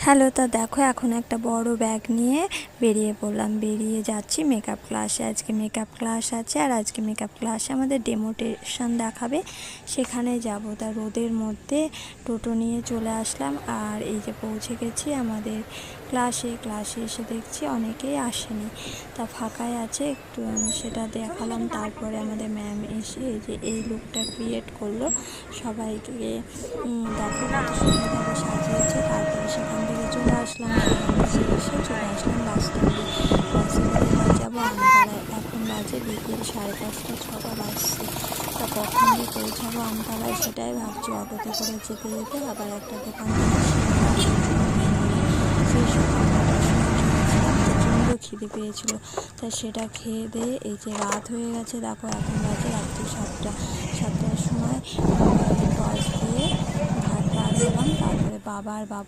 Hello, তো দেখো এখন একটা বড় ব্যাগ নিয়ে বেরিয়ে পড়লাম। বেরিয়ে যাচ্ছি মেকআপ ক্লাসে। আজকে মেকআপ ক্লাস আছে, আর আজকে মেকআপ ক্লাসে আমাদের ডেমোটেশন দেখাবে, সেখানে যাব। তা রোদের মধ্যে টোটো নিয়ে চলে আসলাম, আর এই যে পৌঁছে গেছি আমাদের ক্লাসে এসে দেখছি অনেকেই আসেনি, তা ফাঁকাই আছে, একটু সেটা দেখালাম। তারপরে আমাদের ম্যাম এসে এই যে এই লুকটা ক্রিয়েট করলো, সবাইকে দেখো কত সুন্দরভাবে সাজিয়েছে। তারপরে সেখান থেকে চলে আসলাম, চলে আসলাম বাসে করে এবার যাবো আমতলায়। এখন বাজে বিকেল 5:30-6টা বাজছে। তা কখন যে পৌঁছাবো আমতলায় সেটাই ভাবছি। অটোতে করে যেতে যেতে আবার একটা দোকান সেই সকাল 9টার সময় চলেছিলাম, প্রচণ্ড খিদে পেয়েছিল। তা সেটা খেয়ে দিয়ে এই যে রাত হয়ে গেছে, দেখো এখন বাজে রাত্রি 7টার সময় টস দিয়ে ঘাট পার হলাম। তারপরে বাবা আর বাবা